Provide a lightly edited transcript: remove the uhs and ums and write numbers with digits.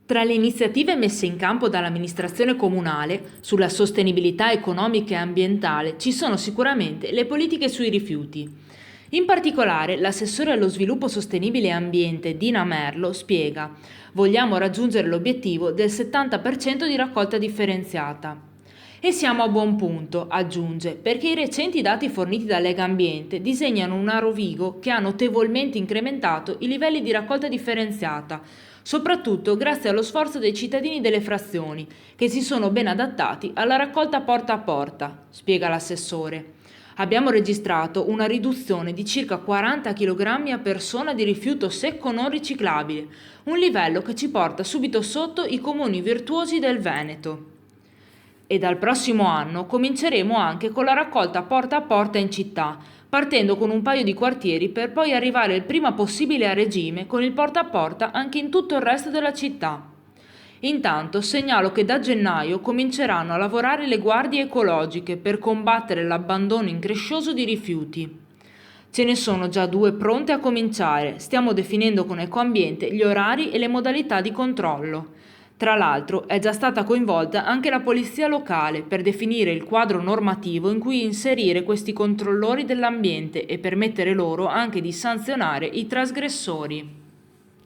Tra le iniziative messe in campo dall'amministrazione comunale sulla sostenibilità economica e ambientale ci sono sicuramente le politiche sui rifiuti. In particolare, l'assessore allo sviluppo sostenibile e ambiente Dina Merlo spiega: vogliamo raggiungere l'obiettivo del 70% di raccolta differenziata. E siamo a buon punto, aggiunge, perché i recenti dati forniti da Lega Ambiente disegnano una Rovigo che ha notevolmente incrementato i livelli di raccolta differenziata, soprattutto grazie allo sforzo dei cittadini delle frazioni, che si sono ben adattati alla raccolta porta a porta, spiega l'assessore. Abbiamo registrato una riduzione di circa 40 kg a persona di rifiuto secco non riciclabile, un livello che ci porta subito sotto i comuni virtuosi del Veneto. E dal prossimo anno cominceremo anche con la raccolta porta a porta in città, partendo con un paio di quartieri per poi arrivare il prima possibile a regime con il porta a porta anche in tutto il resto della città. Intanto segnalo che da gennaio cominceranno a lavorare le guardie ecologiche per combattere l'abbandono increscioso di rifiuti. Ce ne sono già due pronte a cominciare, stiamo definendo con Ecoambiente gli orari e le modalità di controllo. Tra l'altro è già stata coinvolta anche la polizia locale per definire il quadro normativo in cui inserire questi controllori dell'ambiente e permettere loro anche di sanzionare i trasgressori.